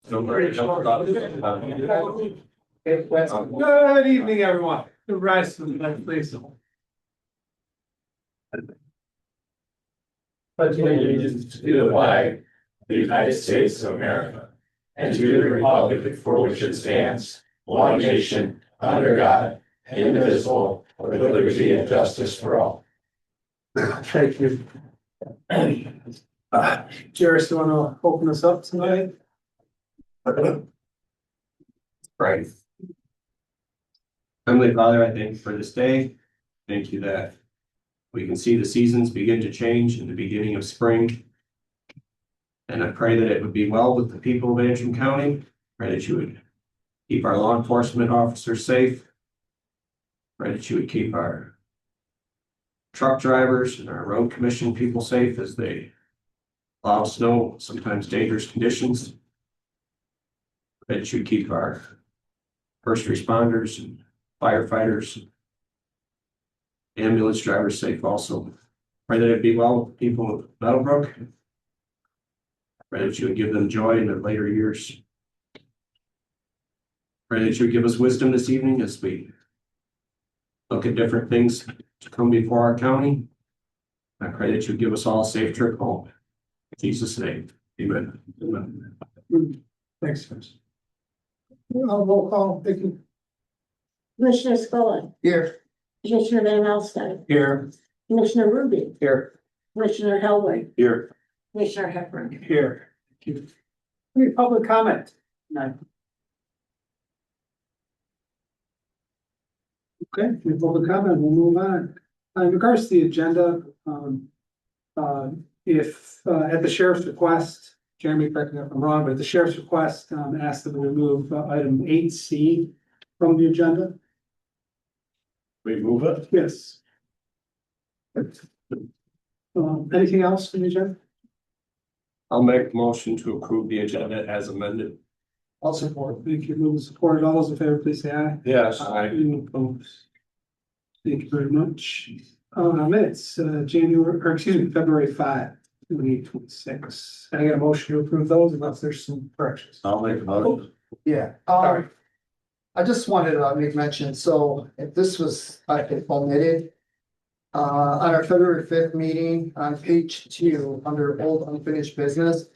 Good evening, everyone. The rise to the next place. Pledge allegiance to the flag of the United States of America and to the republic for which it stands, one nation, under God, indivisible, with liberty and justice for all. Thank you. Jairus, you want to open us up tonight? Right. Heavenly Father, I thank you for this day. Thank you that we can see the seasons begin to change in the beginning of spring. And I pray that it would be well with the people of Antrim County. Pray that you would keep our law enforcement officers safe. Pray that you would keep our truck drivers and our road commission people safe as they plow snow, sometimes dangerous conditions. Pray that you would keep our first responders and firefighters, ambulance drivers safe also. Pray that it be well with the people of Meadowbrook. Pray that you would give them joy in their later years. Pray that you would give us wisdom this evening as we look at different things to come before our county. I pray that you would give us all a safe trip home. In Jesus' name, amen. Amen. Thanks, Chris. Roll call, thank you. Commissioner Scullin, Here. Commissioner Van Alstine, Here. Commissioner Ruby, Here. Commissioner Hellwig, Here. Commissioner Hepburn. Here. Thank you. Any public comment? None. Okay, any public comment, we'll move on. In regards to the agenda, if at the sheriff's request, Jeremy, correct me if I'm wrong, but at the sheriff's request, asked that we remove item 8C from the agenda. We move it. Yes. Anything else from the agenda? I'll make a motion to approve the agenda as amended. I'll support. Thank you. Move and support. All those in favor, please say aye. Yes. Any opposed? Thank you very much. Minutes, February 5, 2026. I got a motion to approve those unless there's some corrections. I'll make a motion. Yeah, Sorry. I just wanted to make mention, so if this was, I think, omitted. On our February 5th meeting on page 2, under old unfinished business.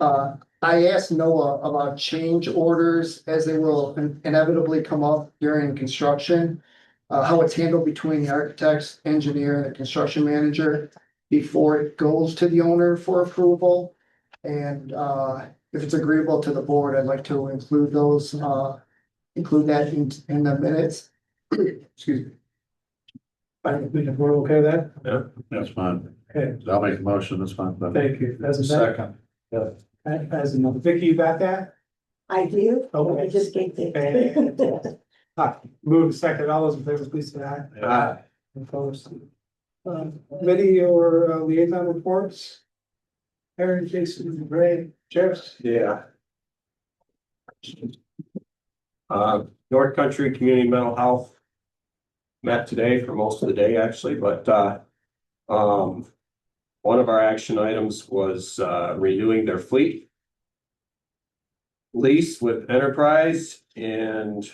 I asked Noah about change orders as they will inevitably come up during construction. How it's handled between the architects, engineer, and the construction manager before it goes to the owner for approval. And if it's agreeable to the board, I'd like to include those, include that in the minutes. Excuse me. We're okay with that? Yeah. That's fine. Okay, I'll make a motion, that's fine. thank you. As a second. As another, Vicky, you got that? I do. Okay. I just gave it. Move second. All those in favor, please say aye. Aye. Opposed? Committee or liaison reports? Aaron, Jason, Ray, Jeff? Yeah. North Country Community Mental Health met today for most of the day, actually, but one of our action items was renewing their fleet lease with Enterprise, and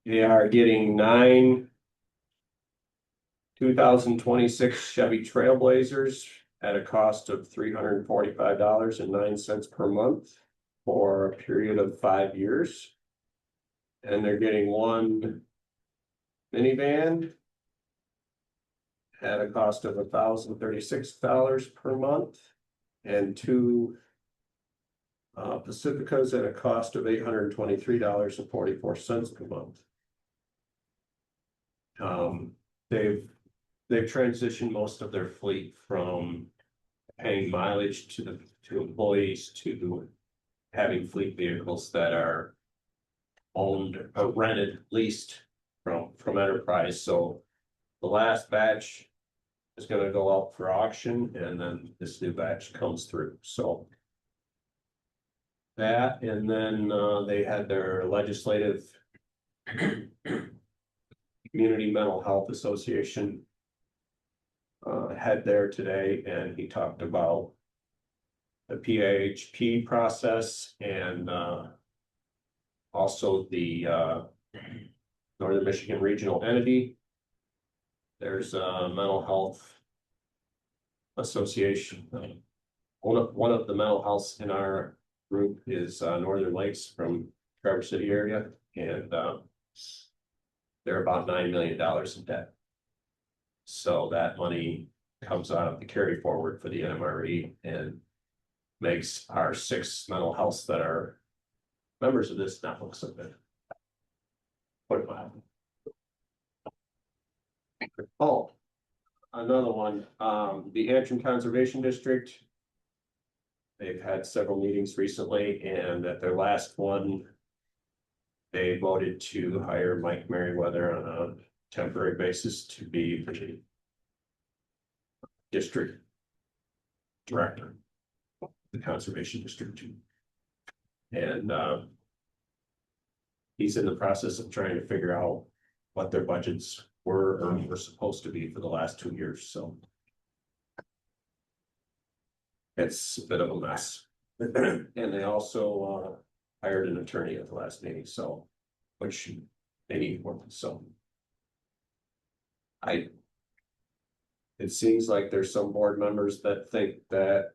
they are getting 9 2026 Chevy Trailblazers at a cost of $345.09 per month for a period of 5 years. And they're getting 1 minivan at a cost of $1,036 per month and 2 Pacificas at a cost of $823.44 per month. They've transitioned most of their fleet from paying mileage to employees to having fleet vehicles that are owned or rented, leased from Enterprise. So the last batch is going to go out for auction, and then this new batch comes through. So that, and then they had their legislative Community Mental Health Association head there today, and he talked about the PHP process and also the Northern Michigan Regional Entity. There's a mental health association. One of the mental health in our group is Northern Lakes from Traverse City area, and they're about $9 million in debt. So that money comes out of the carry forward for the NMRE and makes our 6 mental health that are members of this not look so good. Put it mildly. Oh, another one, the Antrim Conservation District. They've had several meetings recently, and at their last one, they voted to hire Mike Merriweather on a temporary basis to be the district director, the Conservation District. And he's in the process of trying to figure out what their budgets were supposed to be for the last 2 years, so. It's a bit of a mess. And they also hired an attorney at the last meeting, so, which they need one, so. It seems like there's some board members that think that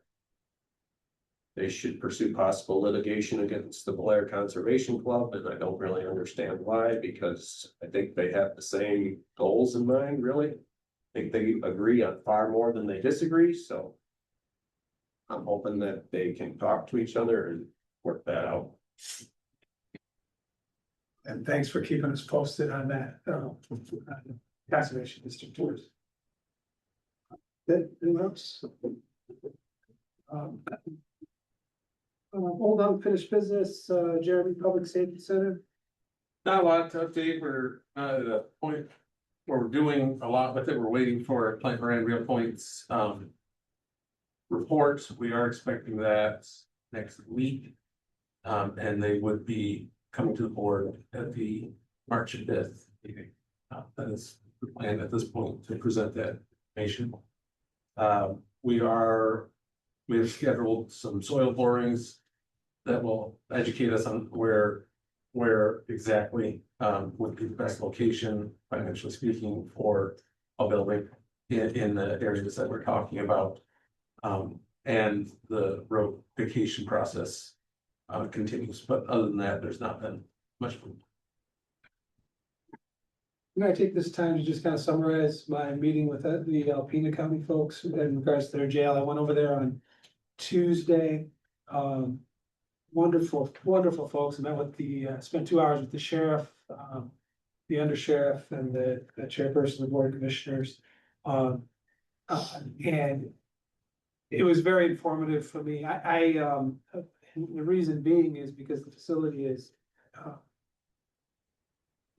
they should pursue possible litigation against the Blair Conservation Club, and I don't really understand why, because I think they have the same goals in mind, really. I think they agree on far more than they disagree, so I'm hoping that they can talk to each other and work that out. And thanks for keeping us posted on that, conservation district tours. Anyone else? Hold on, finished business, Jeremy, Public Safety Center. Not a lot to update. We're not at a point where we're doing a lot with it. We're waiting for Plant Moran Real Point's report. We are expecting that next week. And they would be coming to the board at the March 5th meeting. That is the plan at this point to present that information. We have scheduled some soil borings that will educate us on where exactly would be the best location, financially speaking, for a building in the areas that we're talking about. And the road vacation process continues, but other than that, there's not been much. I'm gonna take this time to just kind of summarize my meeting with the Alpena County folks in regards to their jail. I went over there on Tuesday. Wonderful folks. I met with spent 2 hours with the sheriff, the undersheriff, and the chairperson of the board of commissioners. And it was very informative for me. The reason being is because the facility is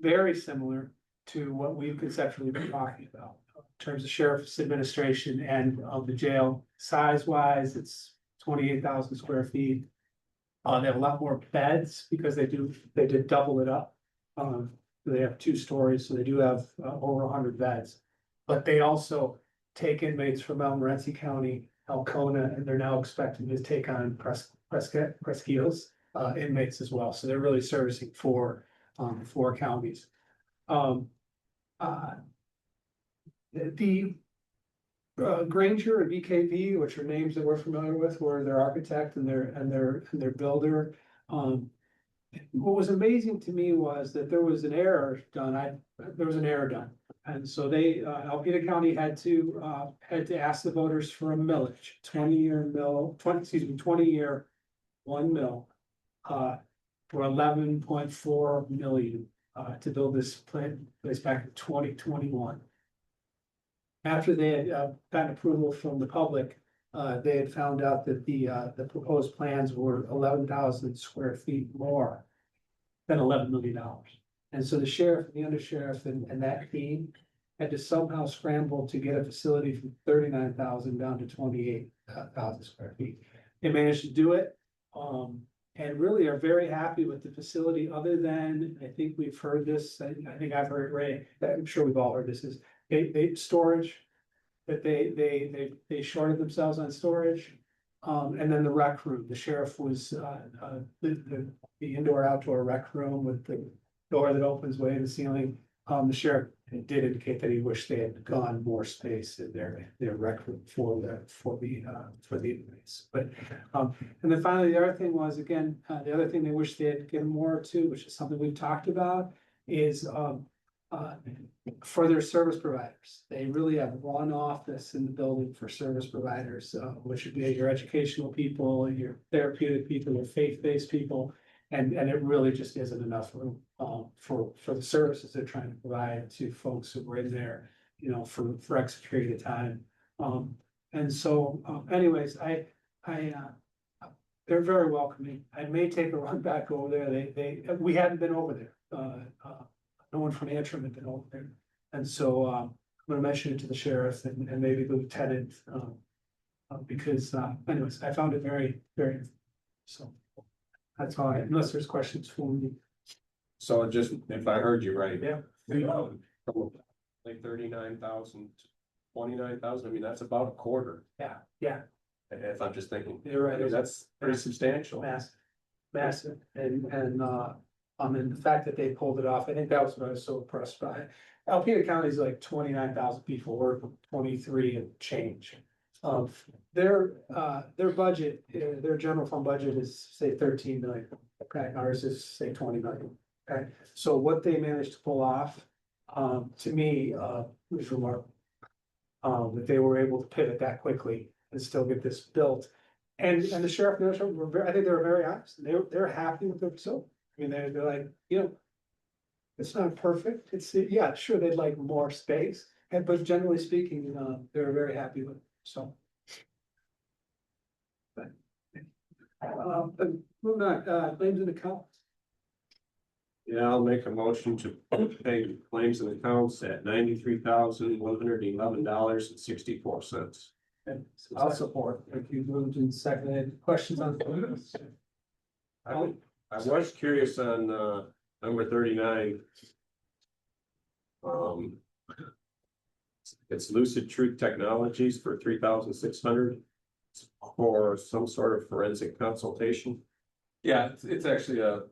very similar to what we've conceptually been talking about in terms of sheriff's administration and of the jail. Size wise, it's 28,000 square feet. They have a lot more beds because they did double it up. They have 2 stories, so they do have over 100 beds. But they also take inmates from Montmorency County, Alcona, and they're now expecting to take on Presqu'île's inmates as well. So they're really servicing 4 counties. The Granger and BKV, which are names that we're familiar with, were their architect and their builder. What was amazing to me was that there was an error done. And so Alpena County had to ask the voters for a millage, 20-year 1 mill, for 11.4 million, to build this place back in 2021. After they had gotten approval from the public, they had found out that the proposed plans were 11,000 square feet more than $11 million. And so the sheriff, and the undersheriff, and that team had to somehow scramble to get a facility from 39,000 down to 28,000 square feet. They managed to do it, and really are very happy with the facility. Other than, I think we've heard this, I think I've heard it, Ray, I'm sure we've all heard this, is they storage, that they shorted themselves on storage. And then the rec room, the sheriff was, the indoor-outdoor rec room with the door that opens way to the ceiling. The sheriff did indicate that he wished they had gone more space in their rec room for the inmates. But, and then finally, the other thing was, again, the other thing they wish they had given more to, which is something we've talked about, is, for their service providers. They really have one office in the building for service providers, which would be your educational people, your therapeutic people, your faith-based people. And it really just isn't enough room, for the services they're trying to provide to folks who were in there, you know, for X period of time. And so, anyways, they're very welcoming. I may take a run back over there. We hadn't been over there. No one from Antrim had been over there. And so, I'm gonna mention it to the sheriff and maybe the lieutenant, because, anyways, I found it very, very, so. That's all, unless there's questions for me. So just, if I heard you right. Yeah. Like 39,000, 29,000, I mean, that's about a quarter, Yeah, if I'm just thinking. you're I mean, right. that's pretty substantial. Massive, and the fact that they pulled it off, I think that was what I was so impressed by. Alpena County is like 29,000 people, we're 23 and change. Their budget, their general fund budget is say 13 million, okay, ours is say 20 million. Okay, so what they managed to pull off, to me, was remarkable. That they were able to pivot that quickly and still get this built. And the sheriff and the sheriff were I think they were very honest, they're happy with their facility. I mean, they're like, you know, it's not perfect, yeah, sure, they'd like more space, but generally speaking, they're very happy with it, so. Moving on, claims and accounts. Yeah, I'll make a motion to pay claims and accounts at $93,111.64. I'll support. If you moved and seconded, questions on this? I was curious on number 39. It's Lucid Truth Technologies for 3,600 for some sort of forensic consultation. Yeah, it's actually the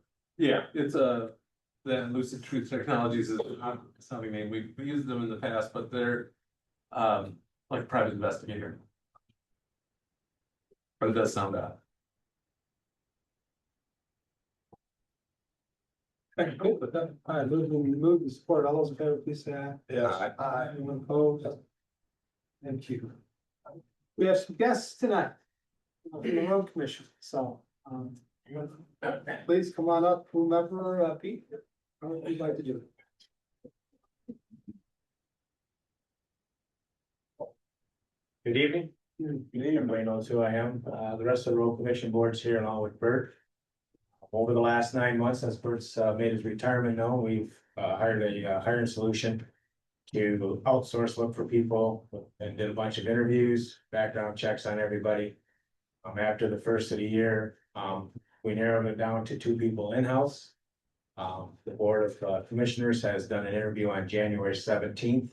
Lucid Truth Technologies is a sounding name. We've used them in the past, but they're like a private investigator. But it does sound odd. Thank you. All right, move and support. All those in favor, please say aye. Yeah. Aye. Anyone opposed? Thank you. We have some guests tonight from the road commission, so, please come on up, whomever, Pete, what you'd like to do. Good evening. Good evening. Everybody knows who I am. The rest of the road commission board's here along with Bert. Over the last 9 months, since Bert's made his retirement known, we've hired a hiring solution to outsource, look for people, and did a bunch of interviews, background checks on everybody. After the first of the year, we narrowed it down to 2 people in-house. The Board of Commissioners has done an interview on January 17th.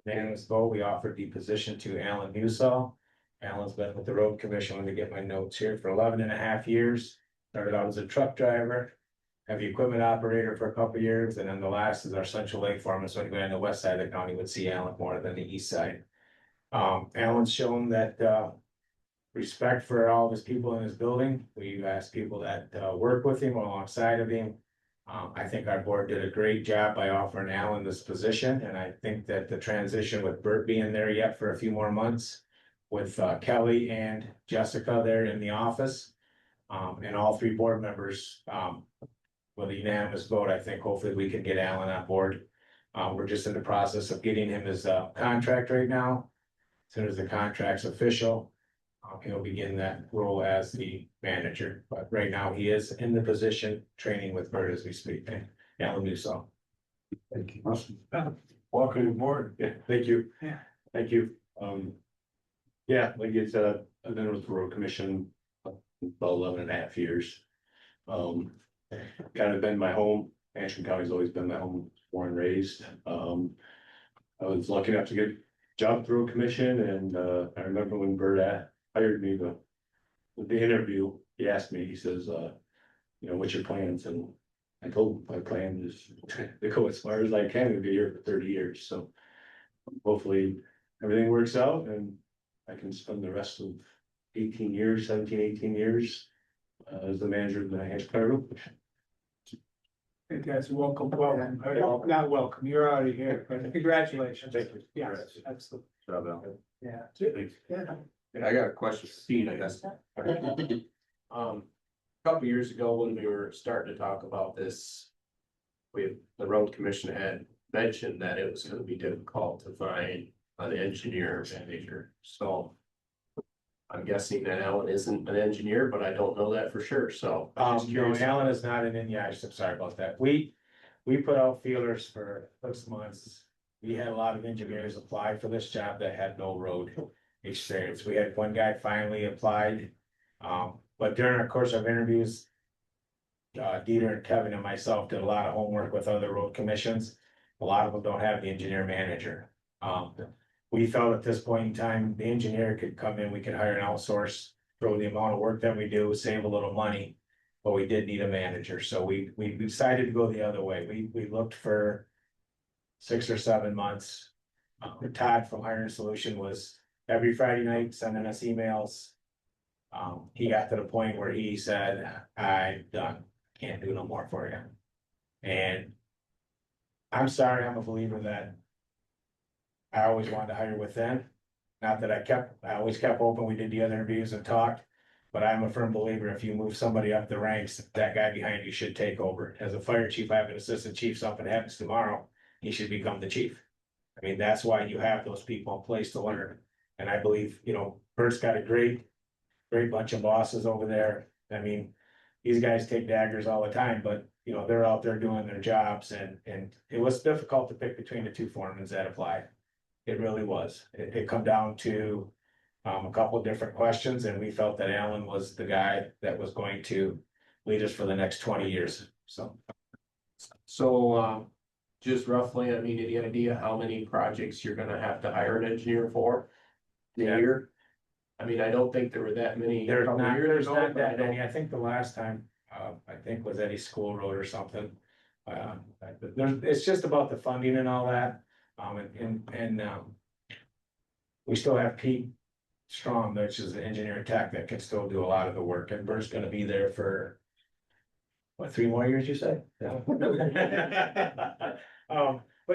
Unanimous vote, we offered the position to Alan Musall. Alan's been with the road commission, let me get my notes here, for 11.5 years. Started out as a truck driver, heavy equipment operator for a couple of years, and then the last is our Central Lake foreman. So anybody on the west side of the county would see Alan more than the east side. Alan's shown that respect for all of his people in his building. We've asked people that work with him alongside of him. I think our board did a great job by offering Alan this position, and I think that the transition with Bert being there yet for a few more months, with Kelly and Jessica there in the office, and all 3 board members, with a unanimous vote, I think hopefully we can get Alan on board. We're just in the process of getting him his contract right now. As soon as the contract's official, he'll begin that role as the manager. But right now he is in the position, training with Bert as we speak. Alan Musall. Thank you. Awesome. Welcome aboard. Yeah, thank you. Yeah. Thank you. Yeah, like you said, I've been with the road commission about 11.5 years. Kind of been my home. Antrim County's always been my home, born and raised. I was lucky enough to get a job through a commission, and I remember when Bert hired me to, with the interview, he asked me, he says, you know, what's your plans? And I told him my plan is to go as far as I can and be here for 30 years, so hopefully everything works out and I can spend the rest of 18 years, 17, 18 years as the manager of the Hampshire Fire Group. Fantastic, welcome, not welcome, you're already here, but congratulations. Thank you. Yes, absolutely, Job, Al. yeah. Thanks. Yeah. Yeah, I got a question for Steve, I guess. A couple years ago, when we were starting to talk about this, the road commission had mentioned that it was gonna be difficult to find an engineer manager, so. I'm guessing that Alan isn't an engineer, but I don't know that for sure, so. I'm just No, curious. Alan is not an, yeah, I'm sorry about that. We put out feelers for 6 months. We had a lot of engineers apply for this job that had no road experience. We had one guy finally applied. But during the course of interviews, Dieter and Kevin and myself did a lot of homework with other road commissions. A lot of them don't have the engineer manager. We felt at this point in time, the engineer could come in, we could hire an outsource, throw the amount of work that we do, save a little money. But we did need a manager, so we decided to go the other way. We looked for 6 or 7 months. Todd from Hiring Solution was every Friday night sending us emails. He got to the point where he said, I'm done, can't do no more for you. And I'm sorry, I'm a believer that I always wanted to hire within. Not that I always kept open, we did the other interviews and talked. But I'm a firm believer, if you move somebody up the ranks, that guy behind you should take over. As a fire chief, I have an assistant chief, something happens tomorrow, he should become the chief. I mean, that's why you have those people in place to learn. And I believe, you know, Bert's got a great bunch of bosses over there. I mean, these guys take daggers all the time, but you know, they're out there doing their jobs and it was difficult to pick between the two foremans that applied. It really was. It come down to a couple of different questions, and we felt that Alan was the guy that was going to lead us for the next 20 years. So, just roughly, I mean, any idea how many projects you're gonna have to hire an engineer for? In a Yeah. year? I mean, I don't think there were that many. a There's couple not, years there's ago, not but I that don't- many. I think the last time, I think was Eddie School Road or something. It's just about the funding and all that. We still have Pete Strong, which is the engineer tech that can still do a lot of the work, and Bert's gonna be there for what, 3 more years, you say? But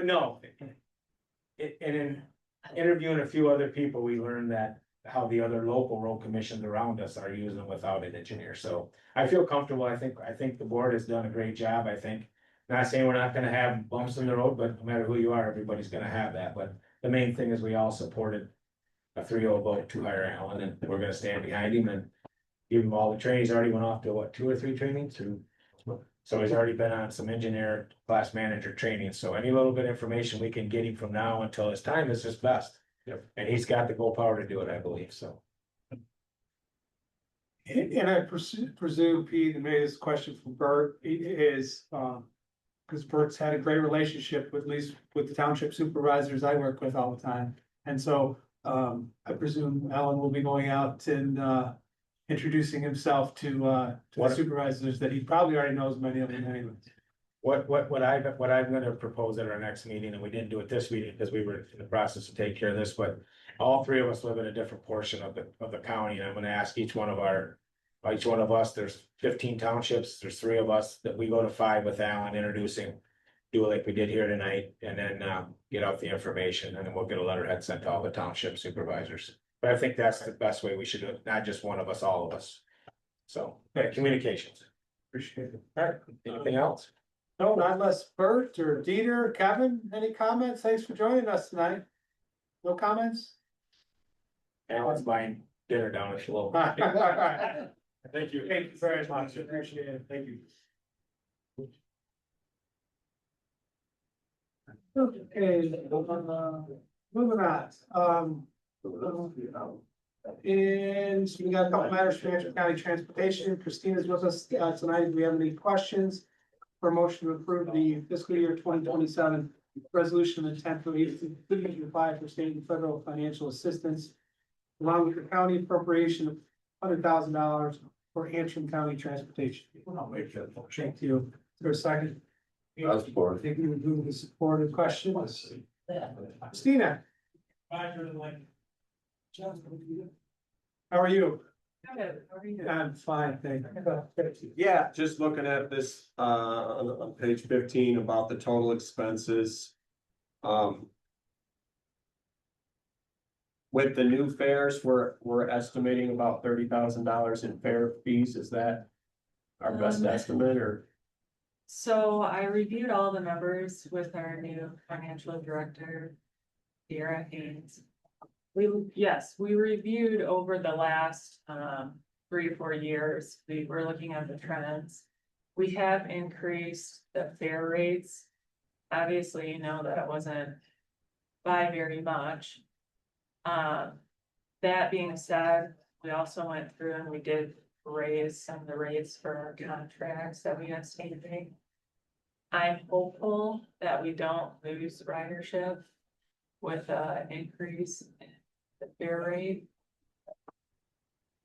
no. And in interviewing a few other people, we learned that how the other local road commissions around us are using without an engineer, so I feel comfortable. I think the board has done a great job. I think, not saying we're not gonna have bumps in the road, but no matter who you are, everybody's gonna have that, but the main thing is we all supported a 3-0 vote to hire Alan, and we're gonna stand behind him and give him all the training. He's already went off to what, 2 or 3 trainings, so he's already been on some engineer class manager training, so any little bit of information we can get him from now until his time is just best. Yep. And he's got the go power to do it, I believe, so. And I presume, Pete, and maybe this question from Bert is, because Bert's had a great relationship with, at least with the township supervisors I work with all the time. And so, I presume Alan will be going out and, introducing himself to the supervisors that he probably already knows many of them anyway. What I'm gonna propose at our next meeting, and we didn't do it this meeting because we were in the process to take care of this, but all 3 of us live in a different portion of the county, and I'm gonna ask each one of us, there's 15 townships, there's 3 of us, that we go to 5 with Alan introducing, do it like we did here tonight, and then get out the information, and then we'll get a letterhead sent to all the township supervisors. But I think that's the best way we should do it, not just one of us, all of us. So, communications. Appreciate it. All right, anything else? No, not unless Bert or Dieter, Kevin, any comments? Thanks for joining us tonight. No comments? Alan's buying dinner down at Shlomo. Thank you. Thank you very much. Appreciate it. Thank you. Okay, moving on, and so we got a couple matters for Antrim County Transportation. Christina's with us tonight. Do we have any questions? For motion to approve the fiscal year 2027 resolution of intent for agency to apply for state and federal financial assistance along with the county appropriation of $100,000 for Antrim County Transportation. I'll make that motion. Thank you. For a second. I'll support. Thank you, move the supported questions. Christina, how are you? I'm fine, thank you. Yeah, just looking at this, on page 15 about the total expenses. With the new fares, we're estimating about $30,000 in fare fees. Is that our best estimate or? So I reviewed all the numbers with our new financial director, Sierra Haynes. We reviewed over the last 3 or 4 years. We were looking at the trends. We have increased the fare rates. Obviously, you know that it wasn't by very much. That being said, we also went through and we did raise some of the rates for our contracts that we have standing. I'm hopeful that we don't lose ridership with an increase in the fare rate.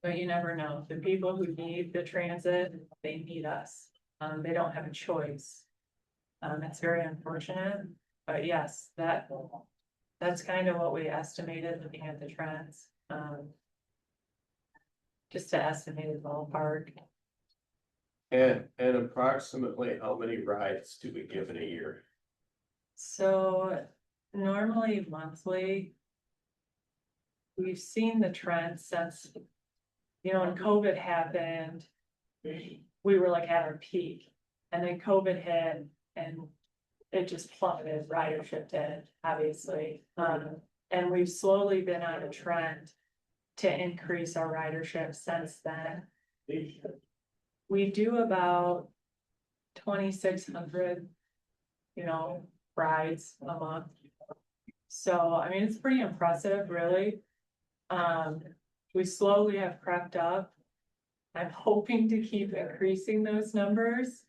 But you never know. The people who need the transit, they need us. They don't have a choice. It's very unfortunate, but yes, that's kind of what we estimated looking at the trends. Just to estimate the ballpark. And approximately how many rides do we give in a year? So normally monthly. We've seen the trend since, when COVID happened, we were like at our peak. And then COVID hit and it just plummeted, ridership did, obviously. And we've slowly been on a trend to increase our ridership since then. We do about 2,600, rides a month. So, I mean, it's pretty impressive, really. We slowly have crept up. I'm hoping to keep increasing those numbers.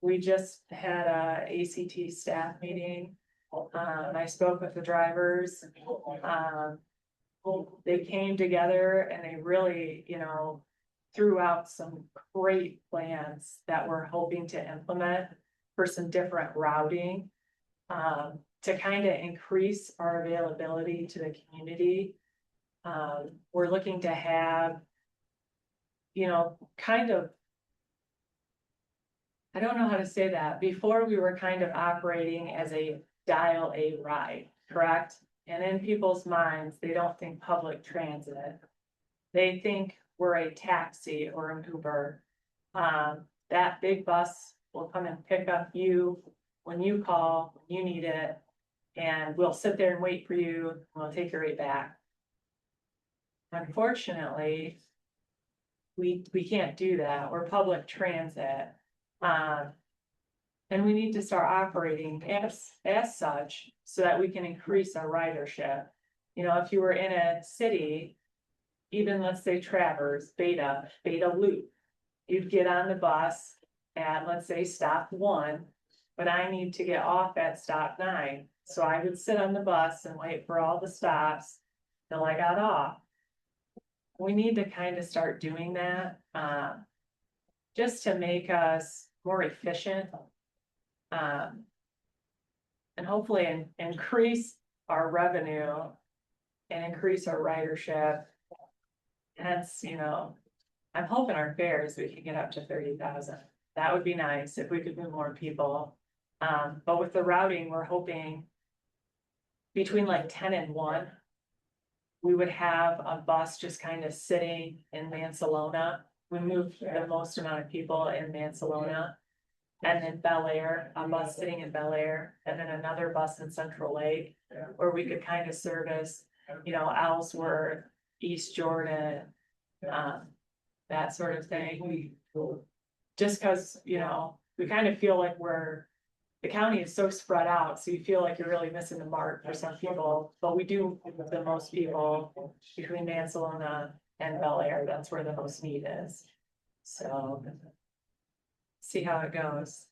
We just had a ACT staff meeting. I spoke with the drivers. They came together and they really, threw out some great plans that we're hoping to implement for some different routing, to kind of increase our availability to the community. We're looking to have, kind of, I don't know how to say that. Before we were kind of operating as a dial a ride, correct? And in people's minds, they don't think public transit. They think we're a taxi or an Uber. That big bus will come and pick up you when you call, when you need it, and we'll sit there and wait for you, and we'll take you right back. Unfortunately, we can't do that. We're public transit. And we need to start operating as such so that we can increase our ridership. If you were in a city, even let's say Travers, Beta Loop, you'd get on the bus at, let's say, stop 1, but I need to get off at stop 9. So I would sit on the bus and wait for all the stops till I got off. We need to kind of start doing that, just to make us more efficient. And hopefully increase our revenue and increase our ridership. Hence, I'm hoping our fares, we can get up to 30,000. That would be nice if we could move more people. But with the routing, we're hoping between like 10 and 1, we would have a bus just kind of sitting in Mansalona. We moved the most amount of people in Mansalona. And then Bel Air, a bus sitting in Bel Air, and then another bus in Central Lake, where we could kind of service, Ellsworth, East Jordan, that sort of thing. Just because, we kind of feel like the county is so spread out, so you feel like you're really missing the mark for some people, but we do the most people between Mansalona and Bel Air. That's where the most need is. So see how it goes.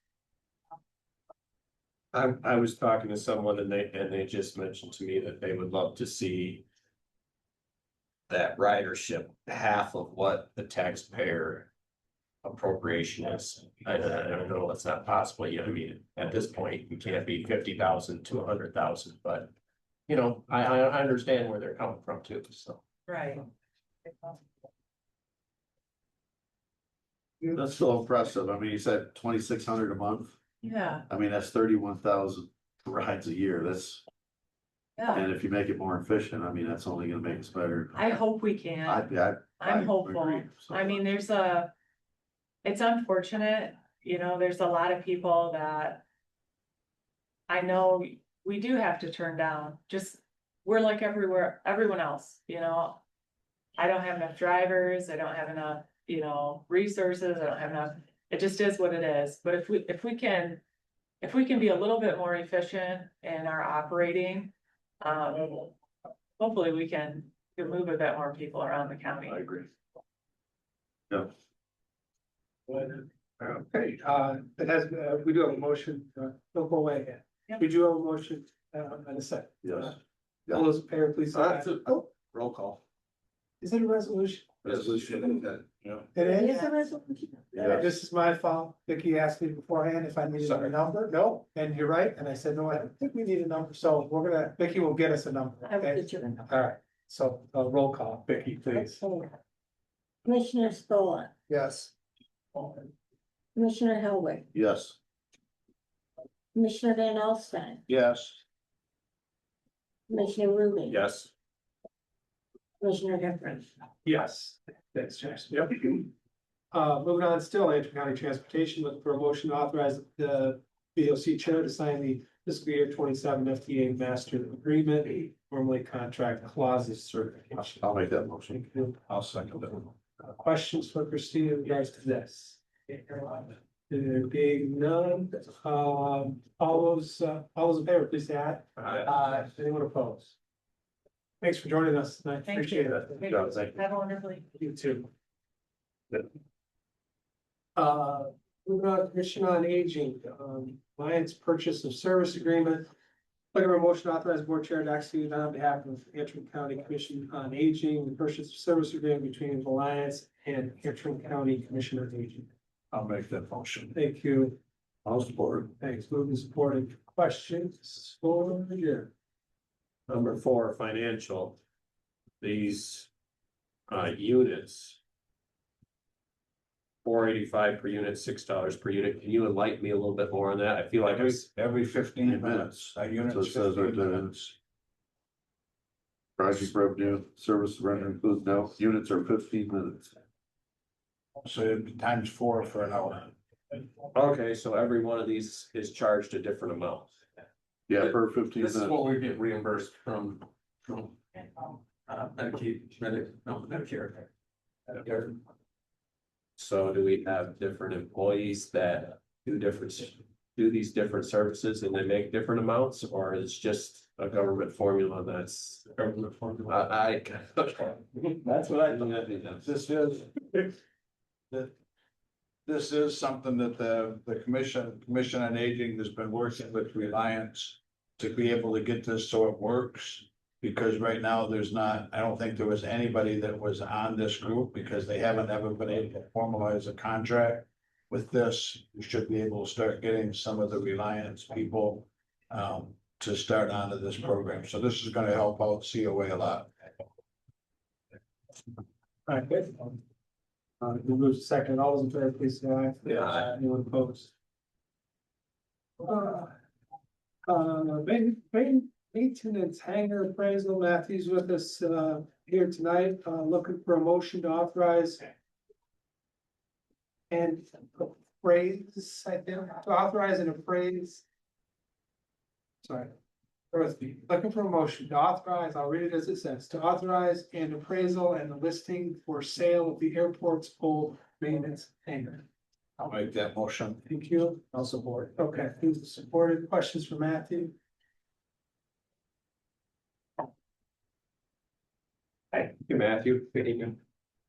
I was talking to someone and they just mentioned to me that they would love to see that ridership half of what the taxpayer appropriation is. I don't know, it's not possible yet. I mean, at this point, you can't be 50,000 to 100,000, but you know, I understand where they're coming from too, so. Right. That's still impressive. I mean, you said 2,600 a month. Yeah, I mean, that's 31,000 rides a year. That's, yeah, and if you make it more efficient, I mean, that's only gonna make us better. I hope we can. I I'm hopeful. agree. So, I mean, it's unfortunate, you know, there's a lot of people that I know we do have to turn down, just, we're like everyone else, you know. I don't have enough drivers, I don't have enough, you know, resources, I don't have enough, it just is what it is, but if we can be a little bit more efficient in our operating, hopefully we can move a bit more people around the county. I agree. Yeah. Okay, it has, we do have a motion, don't go away yet. Yep. We do have a motion, and a second. Yes. All those in favor, please say aye. Roll call. Is it a resolution? Resolution. Yeah. It It is? is a resolution. Yes. This is my fault. Vicky asked me beforehand if I needed a Sorry. number. No, and you're right. And I said, no, I don't think we need a number. So Vicky will get us a number. I will Okay, get you a number. all right. So, roll call, Vicky, please. Commissioner Stola, Yes. Commissioner Hellwig, Yes. Commissioner Van Alstine, Yes. Commissioner Ruby. Yes. Commissioner Different. Yes, thanks, Jason. Yep. Moving on, still Antrim County Transportation, looking for a motion to authorize the BOC chair to sign the fiscal year 27 FTA master agreement, formally contract clauses certification. I'll make that motion. Thank you. I'll second that. Questions for Christina in regards to this? There being none, all those in favor, please say aye. Anyone opposed? Thanks for joining us tonight. Thank Appreciate you. it. Thank you. Have a wonderful evening. You too. Moving on, Commission on Aging, Alliance Purchase of Service Agreement. Looking for a motion to authorize board chair to execute on behalf of Antrim County Commission on Aging, the purchase of service agreement between Alliance and Antrim County Commission on Aging. I'll make that motion. Thank you. I'll support. Thanks. Moving supported. Questions for the year? Number 4, financial. These units. $4.85 per unit, $6 per unit. Can you enlighten me a little bit more on that? I feel like Every 15 minutes, a unit So it says right there. Project revenue, service revenue includes now, units are 15 minutes. so it'd be times 4 for an hour. okay, so every one of these is charged a different amount. Yeah, per 15 This is what minutes. we get reimbursed from Medicaid, Medicare. So do we have different employees that do these different services and they make different amounts, or is just a government formula that's? Government formula. That's what I thought. This is something that the Commission on Aging has been working with Reliance to be able to get this so it works. Because right now, I don't think there was anybody that was on this group because they haven't ever been able to formalize a contract. With this, you should be able to start getting some of the Reliance people to start onto this program. So this is gonna help out COA a lot. All right, good. We'll move to second. All those in favor, please say aye. Yeah. Anyone opposed? Maintenance hangar appraisal. Matthew's with us, here tonight, looking for a motion to authorize and appraise, I think, to authorize and appraise. Sorry. bear with me. Looking for a motion to authorize, I'll read it as it says, to authorize an appraisal and the listing for sale of the airport's old maintenance hangar. I'll make that motion. Thank you. I'll support. Okay, who's supported? Questions for Matthew? Hey, Matthew, good evening.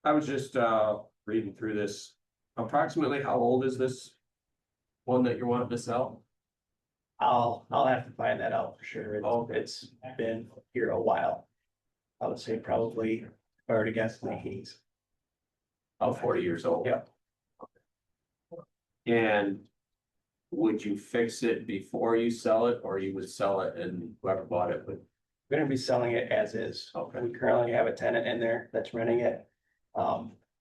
I was just reading through this. Approximately how old is this one that you're wanting to sell? I'll have to find that out for sure. It's been here a while. I would say probably already got some he's. About 40 years old. Yep. And would you fix it before you sell it, or you would sell it and whoever bought it would? We're gonna be selling it as is. Okay. We currently have a tenant in there that's renting it.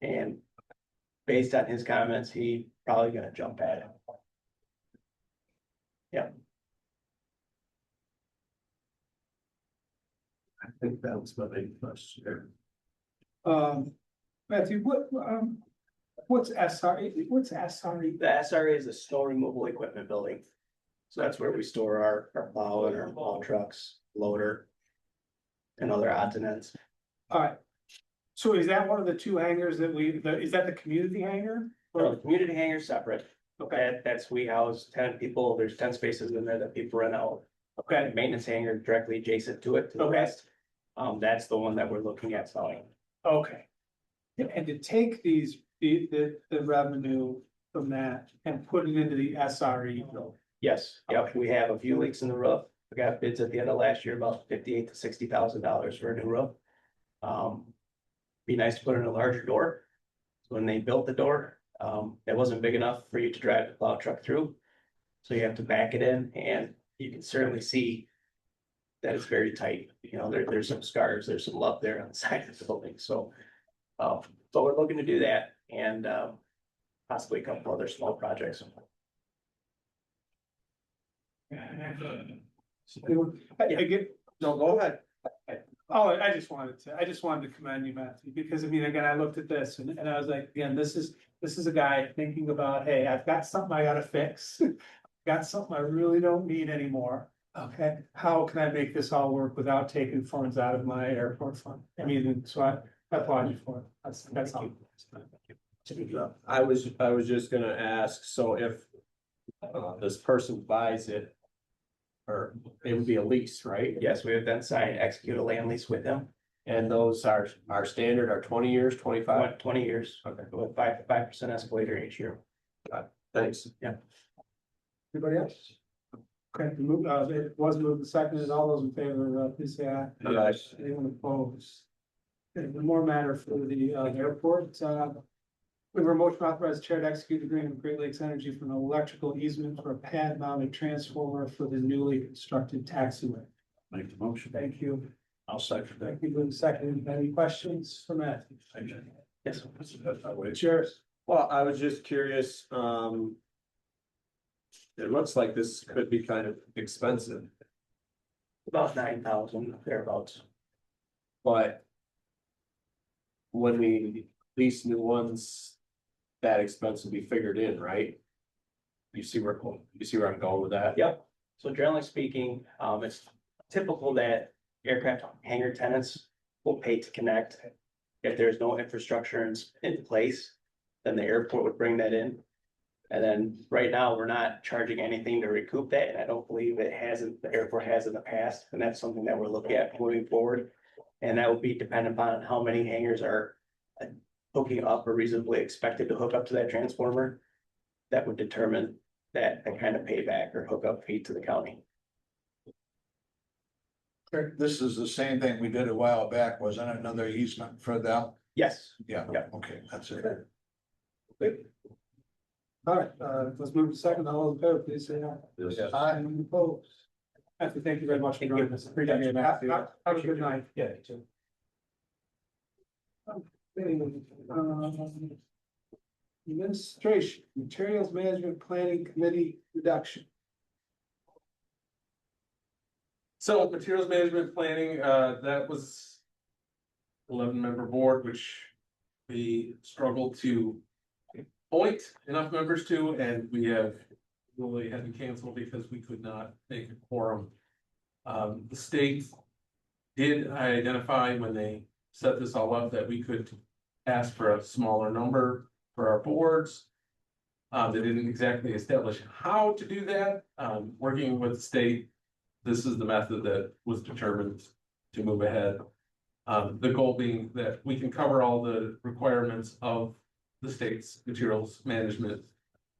And based on his comments, he probably gonna jump at it. I think that was my main question. Matthew, what's SRE, what's SRE? The SRA is a snow removal equipment building. So that's where we store our plow and our plow trucks, loader. And other odds and ends. Alright. So is that one of the two hangars that is that the community hangar? The community hangar is separate. Okay, that's we house 10 people. There's 10 spaces in there that people rent out. Okay, Maintenance hangar directly adjacent to it to the Okay. west. That's the one that we're looking at selling. okay. And to take the revenue from that and put it into the SRE. Yes, yep, we have a few leaks in the roof. We got bids at the end of last year, about $58,000 to $60,000 for a new roof. Be nice to put in a larger door. So when they built the door, it wasn't big enough for you to drive the plow truck through. So you have to back it in, and you can certainly see that it's very tight. You know, there's some scars, there's some love there on the side of the building, so. So we're looking to do that and, possibly a couple other small projects. I get, No, go ahead. oh, I just wanted to commend you, Matthew, because I mean, again, I looked at this and I was like, again, this is a guy thinking about, hey, I've got something I gotta fix. Got something I really don't need anymore. Okay, how can I make this all work without taking funds out of my airport fund? I mean, so I applaud you for it. That's all. I was just gonna ask, so if this person buys it, or it would be a lease, right? Yes, we would then sign, execute a land lease with them, And those are standard are 20 years, 25? 20 years, Okay, with 5% escalator each year. thanks. Anybody else? Okay, it was moved and seconded. All those in favor, please say aye. Aye. Anyone opposed? Okay, one more matter for the airport. We were motion authorized chair to execute the agreement with Great Lakes Energy for an electrical easement for a pad mounted transformer for the newly constructed taxiway. Make the motion. Thank you. I'll second that. Thank you, moved and seconded. Any questions for Matthew? Yes. It's yours. Well, I was just curious, it looks like this could be kind of expensive, About 9,000 thereabouts. but when we lease new ones, that expense will be figured in, right? You see where I'm going with that? Yep. So generally speaking, it's typical that aircraft hangar tenants will pay to connect. If there's no infrastructure in place, then the airport would bring that in. And then right now, we're not charging anything to recoup that, and I don't believe the airport has in the past, and that's something that we're looking at moving forward. And that would be dependent upon how many hangars are hooking up or reasonably expected to hook up to that transformer. That would determine that kind of payback or hookup fee to the county. This is the same thing we did a while back, wasn't it? Another easement for them? Yes. Yeah, Yeah. okay, that's it. All right, let's move to second. All those in favor, please say aye. Aye. Anyone opposed? Matthew, thank you very much for Thank you. joining us. Appreciate it. Have a good night. Yeah, you too. Administration, Materials Management Planning Committee reduction. So materials management planning, that was 11-member board, which we struggled to appoint enough members to, and we have really had to cancel because we could not make a quorum. The state did identify when they set this all up that we could ask for a smaller number for our boards. They didn't exactly establish how to do that. Working with the state, this is the method that was determined to move ahead. The goal being that we can cover all the requirements of the state's materials management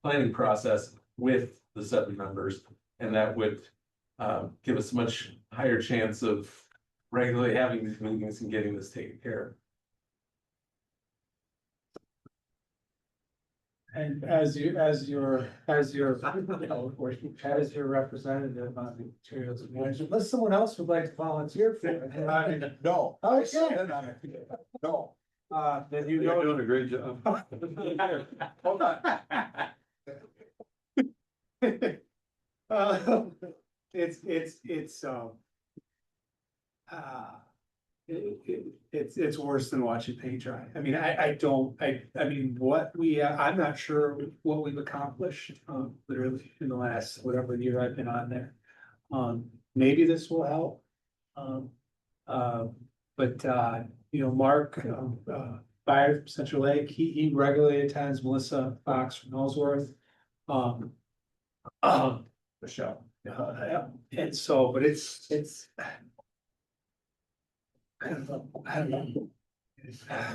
planning process with the 7 members, and that would give us a much higher chance of regularly having these meetings and getting this taken care And as your representative on the materials management, unless someone else would like to volunteer for it. No. Okay. No. Then you You're know. doing a great job. Hold on. Uh, it's worse than watching paint dry. I mean, I mean, I'm not sure what we've accomplished, literally in the last whatever year I've been on there. Maybe this will help. But, Mark, Fire from Central Lake, he regularly attends, Melissa Fox from Ellsworth. Michelle. And so, but it's. I don't know.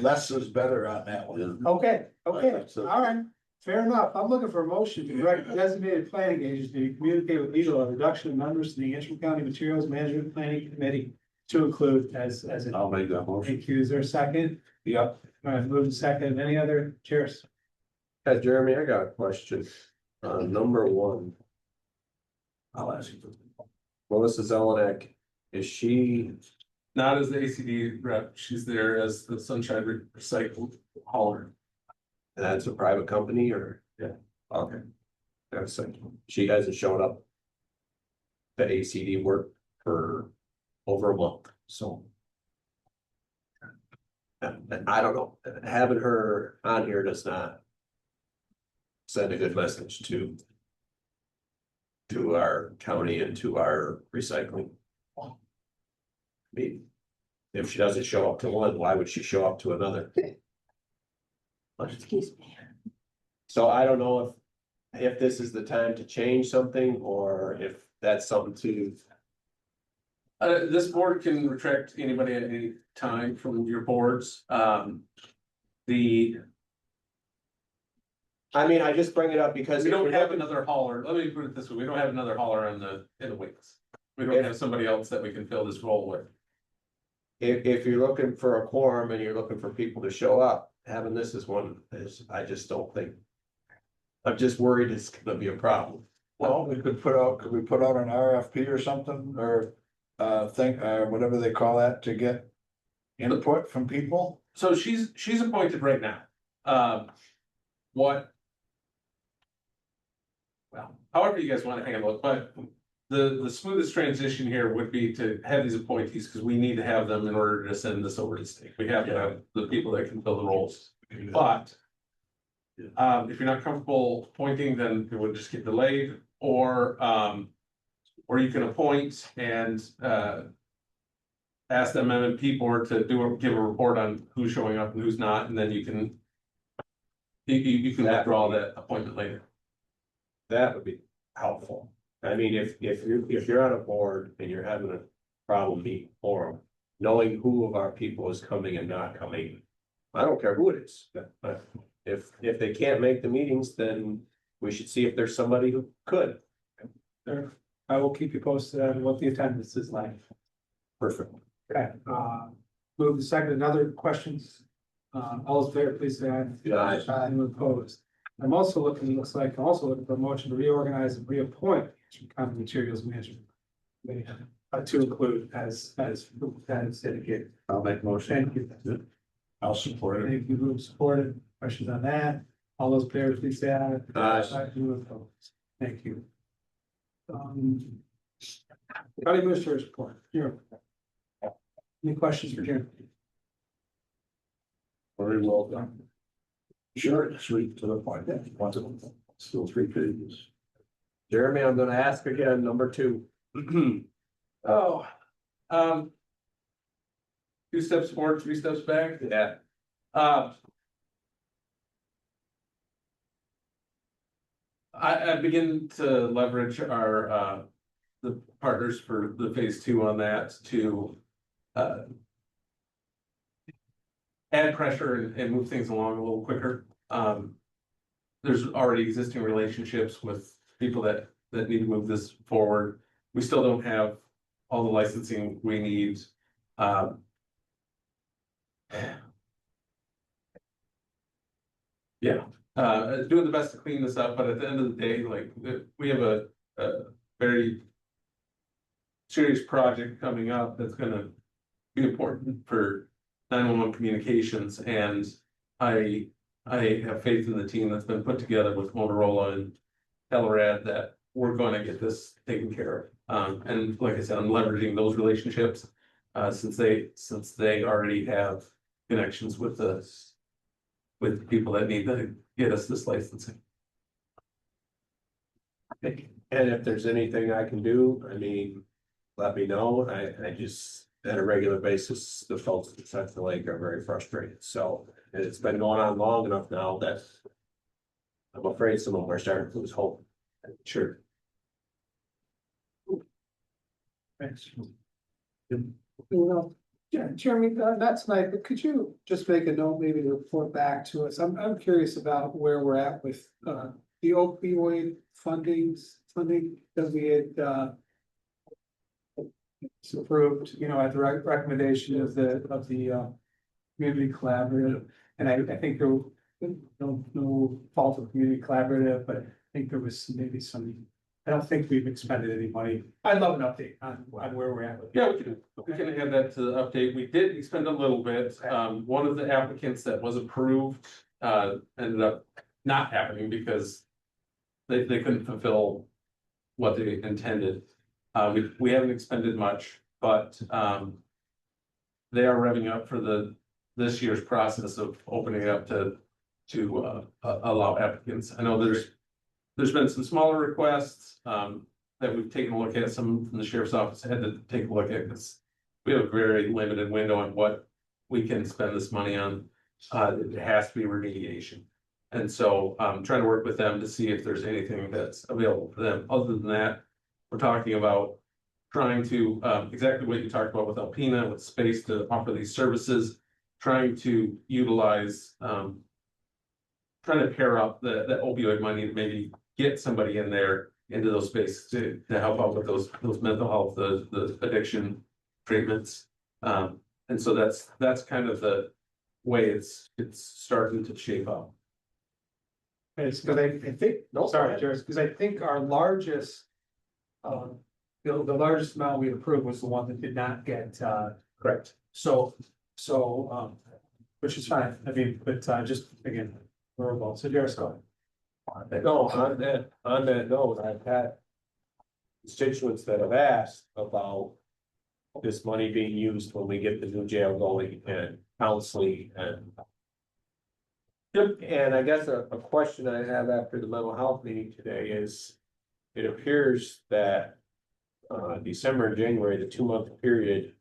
Less is better on that one. Okay, okay, That's it. all right, fair enough. I'm looking for a motion to direct designated planning agents to communicate with legal on reduction of members to the Antrim County Materials Management Planning Committee to include as an. I'll make that motion. Thank you. Is there a second? Yep. All right, moving second. Any other chairs? Hey, Jeremy, I got a question. Number one, I'll ask you. Melissa Zelenak, is she, Not as the ACD rep, she's there as the Sunshine Recycle hauler. that's a private company or? Yeah. Okay. That's like, she hasn't shown up. The ACD work for over a month, so. And I don't know, having her on here does not. Send a good message to. To our county and to our recycling. I mean, if she doesn't show up to one, why would she show up to another? Excuse me. So I don't know if this is the time to change something or if that's something to. This board can retract anybody at any time from your boards. I mean, I just bring it up because. We if don't we're have looking- another hauler, let me put it this way, we don't have another hauler in the wings. We don't have somebody else that we can fill this role with. If you're looking for a quorum and you're looking for people to show up, having this as one is, I just don't think. I'm just worried it's gonna be a problem. Well, could we put out an RFP or something, or whatever they call that, to get input from people? So she's appointed right now. What? Well, however you guys want to handle it, but the smoothest transition here would be to have these appointees, because we need to have them in order to send this over to the state. We have to have the people that can fill the roles, but. If you're not comfortable appointing, then it would just get delayed, or you can appoint and ask the MMP board to give a report on who's showing up and who's not, and then you can withdraw that appointment later. That would be helpful. I mean, if you're on a board and you're having a problem meeting quorum, knowing who of our people is coming and not coming. I don't care who it is, but if they can't make the meetings, then we should see if there's somebody who could. Sure. I will keep you posted on what the attendance is like. Perfect. Okay, move the second. Other questions? All those in favor, please say aye. Aye. Anyone opposed? I'm also looking for a motion to reorganize and reappoint county materials management. To include as indicated. I'll make motion. Thank you. I'll support it. Thank you, who supported. Questions on that? All those in favor, please say aye. Aye. Anyone opposed? Thank you. County Administrator's report. Here. Any questions for Jim? Very well done. Sure, sweet to the point. Still 3 pages. Jeremy, I'm gonna ask again, number 2. Oh, 2 steps forward, 3 steps back. Yeah. I begin to leverage our, the partners for the phase 2 on that to, add pressure and move things along a little quicker. There's already existing relationships with people that need to move this forward. We still don't have all the licensing we need. Yeah, doing the best to clean this up, but at the end of the day, like, we have a very serious project coming up that's gonna be important for 911 communications, and I have faith in the team that's been put together with Motorola and Telerad that we're gonna get this taken care of. And like I said, I'm leveraging those relationships, since they already have connections with with people that need to get us this licensing. And if there's anything I can do, I mean, let me know. I just, at a regular basis, the folks at Central Lake are very frustrated. So, and it's been going on long enough now that I'm afraid some of them are starting to lose hope. Sure. Thanks. Well, yeah, Jeremy, that's nice, but could you just make a note, maybe to report back to us? I'm curious about where we're at with, the opioid funding that we had, it's approved, you know, at the recommendation of the, community collaborative. And I think there, no fault of community collaborative, but I think there was maybe some, I don't think we've expended any money. I'd love an update on where we're at with. Yeah, we can add that to the update. We did expend a little bit. One of the applicants that was approved, ended up not happening because they couldn't fulfill what they intended. We haven't expended much, but, they are revving up for this year's process of opening it up to allow applicants. I know there's been some smaller requests, that we've taken a look at. Some from the sheriff's office had to take a look at, because we have a very limited window on what we can spend this money on. It has to be remediation. And so I'm trying to work with them to see if there's anything that's available for them. Other than that, we're talking about trying to, exactly what you talked about with Alpena, with space to offer these services, trying to utilize, trying to pair up the opioid money to maybe get somebody in there into those spaces to help out with those mental health, the addiction treatments. And so that's kind of the way it's starting to shape up. It's because I think, sorry, Jared, because I think our largest, the largest amount we approved was the one that did not get, Correct. so, which is fine. I mean, but, just again, we're about, so Jared's going. No, on that note, I've had constituents that have asked about this money being used when we get the new jail going and counseling and. Yep, and I guess a question I have after the mental health meeting today is, it appears that December and January, the 2-month period,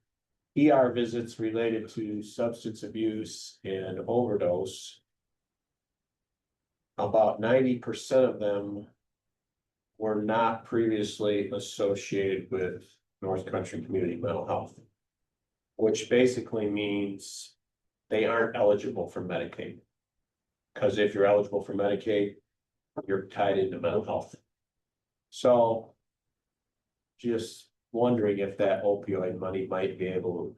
ER visits related to substance abuse and overdose, about 90% of them were not previously associated with North Country Community Mental Health, which basically means they aren't eligible for Medicaid. Because if you're eligible for Medicaid, you're tied into mental health. So just wondering if that opioid money might be able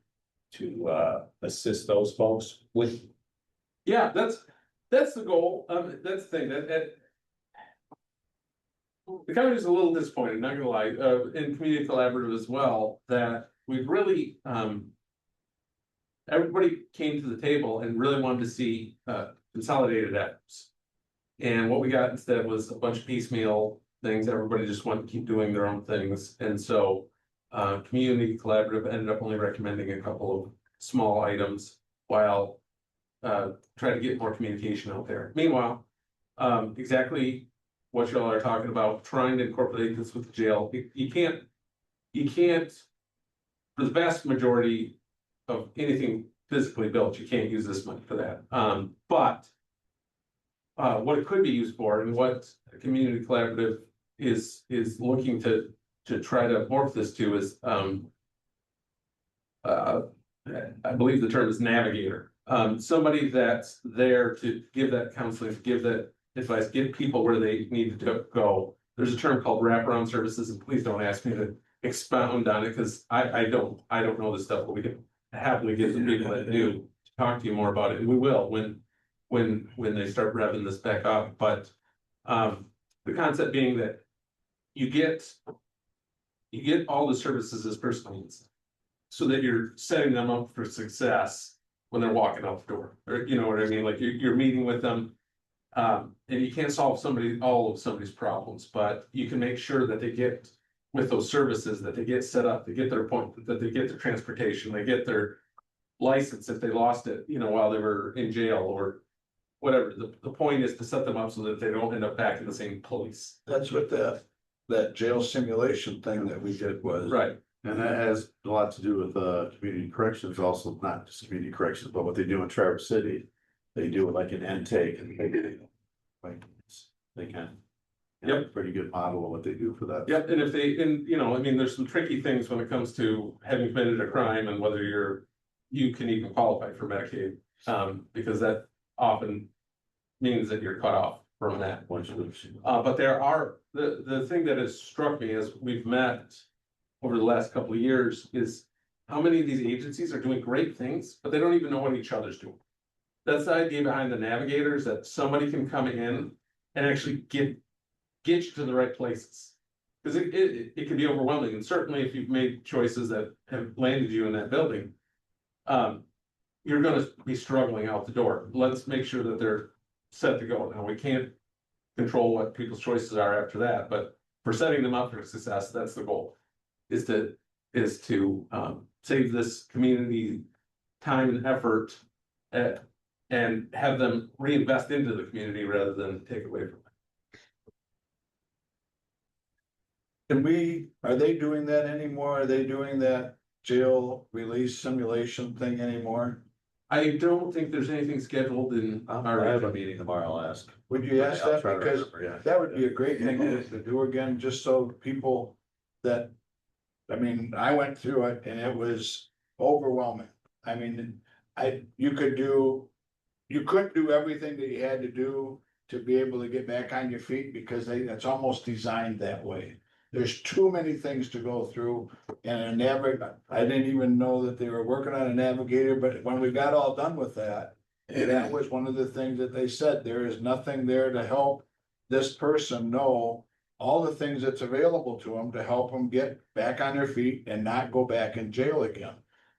to assist those folks with. Yeah, that's the goal. That's the thing that the county is a little disappointed, not gonna lie, in community collaborative as well, that we've really, everybody came to the table and really wanted to see, consolidated efforts. And what we got instead was a bunch of piecemeal things. Everybody just wanted to keep doing their own things. And so, community collaborative ended up only recommending a couple of small items while try to get more communication out there. Meanwhile, exactly what y'all are talking about, trying to incorporate this with the jail. You can't, for the vast majority of anything physically built, you can't use this money for that. But what it could be used for, and what a community collaborative is looking to try to morph this to is, I believe the term is navigator. Somebody that's there to give that counseling, give that advice, get people where they need to go. There's a term called wraparound services, and please don't ask me to expound on it, because I don't know this stuff, but we can happily get the people that do to talk to you more about it, and we will when when they start revving this back up, but the concept being that you get all the services this person needs, so that you're setting them up for success when they're walking out the door, or you know what I mean, like you're meeting with them. And you can't solve all of somebody's problems, but you can make sure that they get with those services, that they get set up, they get their appointment, that they get their transportation, they get their license if they lost it, you know, while they were in jail or whatever. The point is to set them up so that they don't end up back in the same place. That's what that jail simulation thing that we did was. Right. And that has a lot to do with community corrections, also not just community corrections, but what they do in Traverse City. They do it like an intake and they can. Yep. Pretty good model of what they do for that. Yep, and if they, and you know, I mean, there's some tricky things when it comes to having committed a crime and whether you can even qualify for Medicaid. Because that often means that you're cut off from that. But there are, the thing that has struck me as we've met over the last couple of years is how many of these agencies are doing great things, but they don't even know what each other's doing. That's the idea behind the navigators, that somebody can come in and actually get you to the right places. Because it can be overwhelming, and certainly if you've made choices that have landed you in that building, you're gonna be struggling out the door. Let's make sure that they're set to go. Now, we can't control what people's choices are after that, but for setting them up for success, that's the goal, is to save this community time and effort and have them reinvest into the community rather than take away from it. Are they doing that anymore? Are they doing that jail release simulation thing anymore? I don't think there's anything scheduled in I our. have a meeting tomorrow, I'll ask. Would you ask I'll that? try to Because remember, yeah. that would be a great thing to do again, just so people that, I mean, I went through it and it was overwhelming. I mean, you couldn't do everything that you had to do to be able to get back on your feet, because that's almost designed that way. There's too many things to go through, and I didn't even know that they were working on a navigator, but when we got all done with that, that was one of the things that they said, there is nothing there to help this person know all the things that's available to them to help them get back on their feet and not go back in jail again.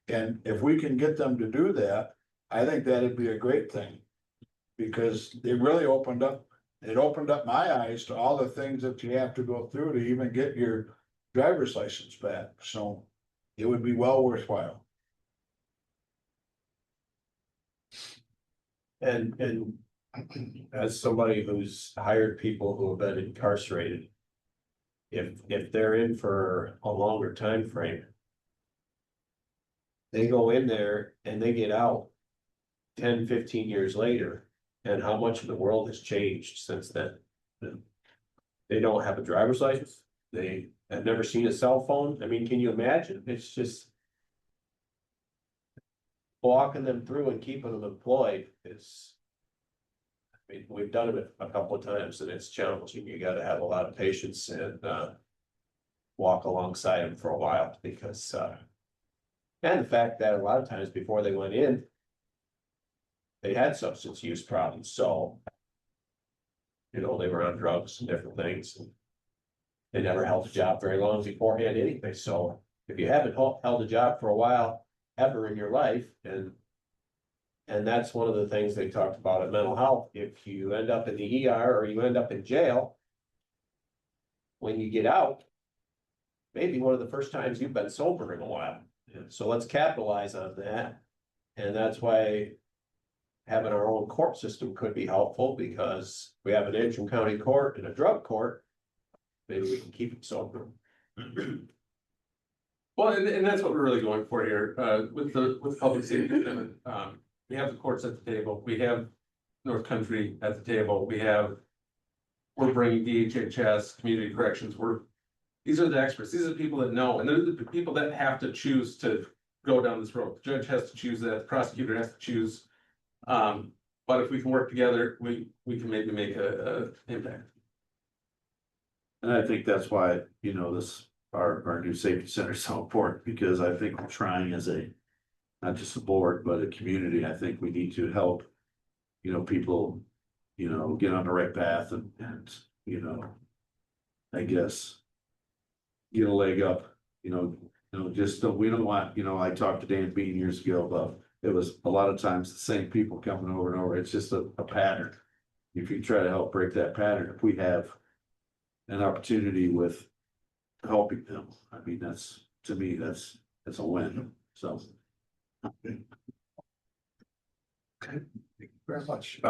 And if we can get them to do that, I think that'd be a great thing. Because it really opened up my eyes to all the things that you have to go through to even get your driver's license back. So it would be well worthwhile. And as somebody who's hired people who have been incarcerated, if they're in for a longer time frame, they go in there and they get out 10, 15 years later, and how much of the world has changed since then. They don't have a driver's license. They have never seen a cell phone. I mean, can you imagine? It's just walking them through and keeping them employed is, I mean, we've done it a couple of times and it's challenging. You got to have a lot of patience and walk alongside them for a while, because and the fact that a lot of times before they went in, they had substance use problems, so you know, they were on drugs and different things. And they never held a job very long beforehand anyway. So if you haven't held a job for a while ever in your life, and that's one of the things they talked about at mental health. If you end up in the ER or you end up in jail, when you get out, maybe one of the first times you've been sober in a while. So let's capitalize on that. And that's why having our own court system could be helpful, because we have an Antrim County court and a drug court. Maybe we can keep it sober. Well, and that's what we're really going for here, with public safety. We have the courts at the table, we have North Country at the table, we're bringing DHHS, community corrections, these are the experts, these are the people that know, and they're the people that have to choose to go down this road. The judge has to choose that, the prosecutor has to choose. But if we can work together, we can maybe make a impact. And I think that's why, you know, our new safety center is so important, because I think we're trying as not just a board, but a community. I think we need to help people, get on the right path and, I guess. Get a leg up, just don't, we don't want, I talked to Dan Bean years ago about, it was a lot of times the same people coming over and over, it's just a pattern. If you try to help break that pattern, if we have an opportunity with helping them, I mean, that's, to me, that's a win, so. Very much.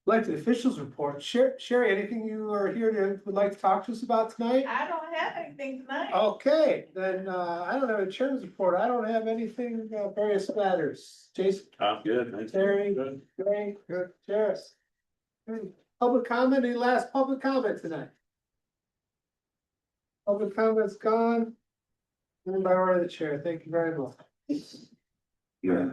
Elected officials report. Sherry, anything you are here to, would like to talk to us about tonight? I don't have anything tonight. Okay, then, I don't have a chairman's report. I don't have anything, various matters. Jason, I'm good, thanks. Terry, Good. Ray, good, Sheriff. Public comment, any last public comment tonight? Public comment's gone. And by order of the chair, thank you very much. Yeah.